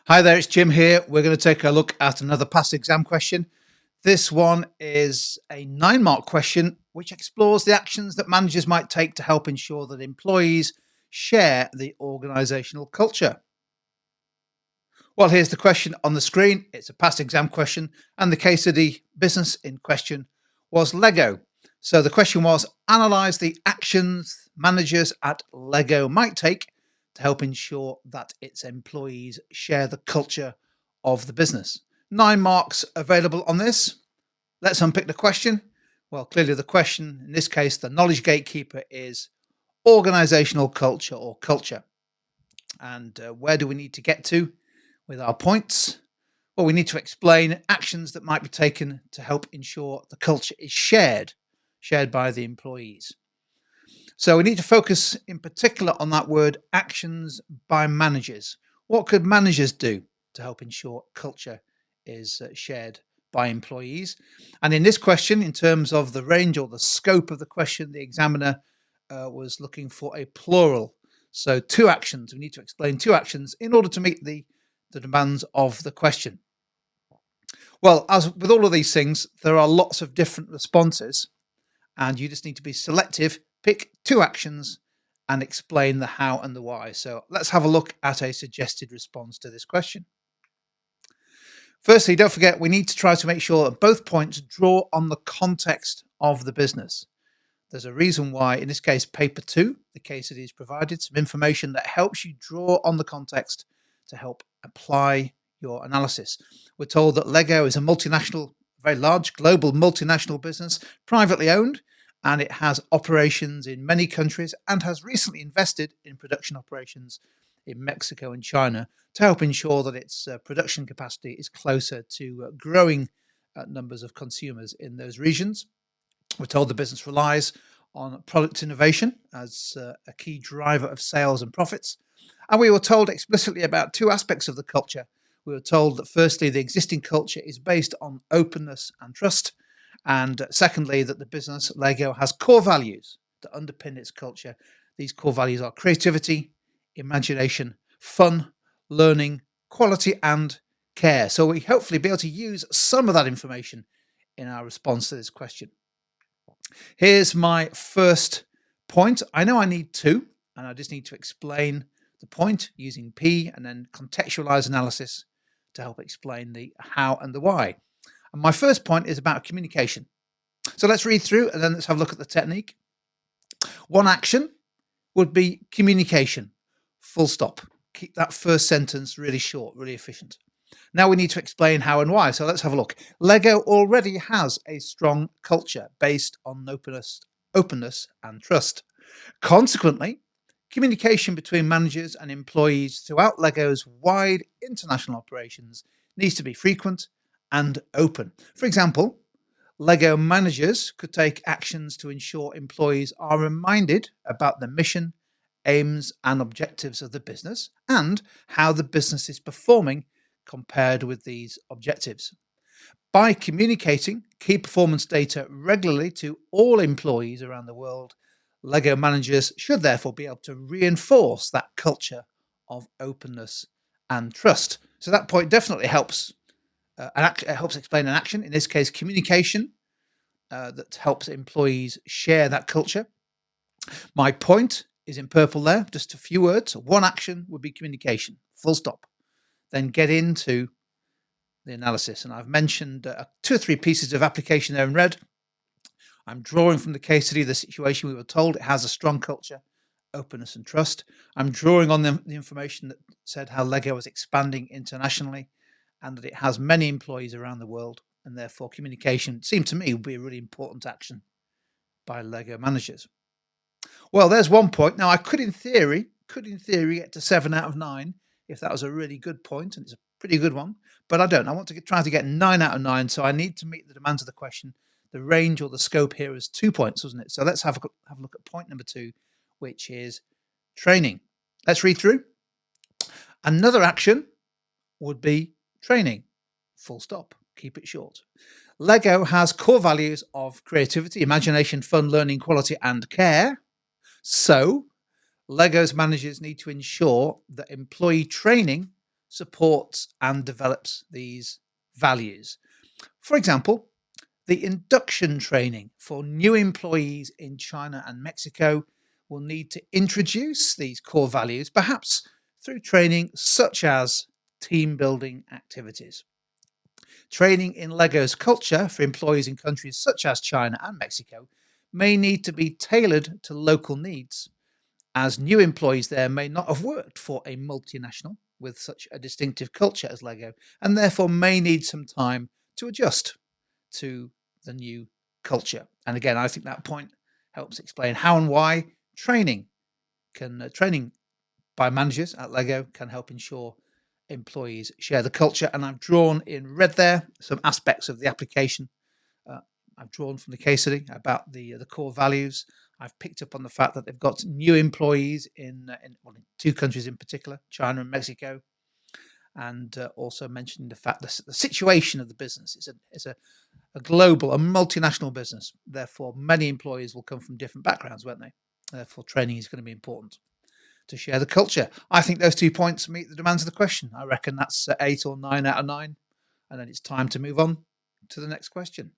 Hi there, it's Jim here. We're going to take a look at another past exam question. This one is a 9-mark question which explores the actions that managers might take to help ensure that employees share the organisational culture. Well, here's the question on the screen. It's a past exam question, and the case of the business in question was Lego. So the question was, analyse the actions managers at Lego might take to help ensure that its employees share the culture of the business. 9 marks available on this. Let's unpick the question. Well, clearly the question, in this case, the knowledge gatekeeper is organisational culture or culture. And where do we need to get to with our points? Well, we need to explain actions that might be taken to help ensure the culture is shared by the employees. So we need to focus in particular on that word actions by managers. What could managers do to help ensure culture is shared by employees? And in this question, in terms of the range or the scope of the question, the examiner was looking for a plural. So 2 actions. We need to explain 2 actions in order to meet the demands of the question. Well, as with all of these things, there are lots of different responses, and you just need to be selective, pick 2 actions and explain the how and the why. So let's have a look at a suggested response to this question. Firstly, don't forget, we need to try to make sure that both points draw on the context of the business. There's a reason why, in this case, paper 2, the case study is provided some information that helps you draw on the context to help apply your analysis. We're told that Lego is a multinational, very large global multinational business, privately owned, and it has operations in many countries and has recently invested in production operations in Mexico and China to help ensure that its production capacity is closer to growing numbers of consumers in those regions. We're told the business relies on product innovation as a key driver of sales and profits. And we were told explicitly about 2 aspects of the culture. We were told that firstly, the existing culture is based on openness and trust. And secondly, that the business Lego has core values that underpin its culture. These core values are creativity, imagination, fun, learning, quality, and care. So we hopefully be able to use some of that information in our response to this question. Here's my first point. I know I need 2, and I just need to explain the point using P and then contextualize analysis to help explain the how and the why. And my first point is about communication. So let's read through and then let's have a look at the technique. 1 action would be communication, full stop. Keep that first sentence really short, really efficient. Now we need to explain how and why. So let's have a look. Lego already has a strong culture based on openness and trust. Consequently, communication between managers and employees throughout Lego's wide international operations needs to be frequent and open. For example, Lego managers could take actions to ensure employees are reminded about the mission, aims, and objectives of the business and how the business is performing compared with these objectives. By communicating key performance data regularly to all employees around the world, Lego managers should therefore be able to reinforce that culture of openness and trust. So that point definitely helps. It helps explain an action, in this case, communication, that helps employees share that culture. My point is in purple there, just a few words. 1 action would be communication, full stop. Then get into the analysis. And I've mentioned 2 or 3 pieces of application there in red. I'm drawing from the case study the situation we were told it has a strong culture, openness and trust. I'm drawing on the information that said how Lego is expanding internationally and that it has many employees around the world, and therefore communication seemed to me would be a really important action by Lego managers. Well, there's 1 point. Now I could in theory get to 7 out of 9 if that was a really good point, and it's a pretty good one, but I don't. I want to try to get 9 out of 9, so I need to meet the demands of the question. The range or the scope here is 2 points, wasn't it? So let's have a look at point number 2, which is training. Let's read through. Another action would be training, full stop. Keep it short. Lego has core values of creativity, imagination, fun, learning, quality, and care. So Lego's managers need to ensure that employee training supports and develops these values. For example, the induction training for new employees in China and Mexico will need to introduce these core values, perhaps through training such as team building activities. Training in Lego's culture for employees in countries such as China and Mexico may need to be tailored to local needs, as new employees there may not have worked for a multinational with such a distinctive culture as Lego, and therefore may need some time to adjust to the new culture. And again, I think that point helps explain how and why training by managers at Lego can help ensure employees share the culture. And I've drawn in red there some aspects of the application. Uh, I've drawn from the case study about the core values. I've picked up on the fact that they've got new employees in two countries in particular, China and Mexico, and also mentioned the fact that the situation of the business is a global, a multinational business. Therefore, many employees will come from different backgrounds, won't they? Therefore, training is going to be important to share the culture. I think those 2 points meet the demands of the question. I reckon that's 8 or 9 out of 9. And then it's time to move on to the next question.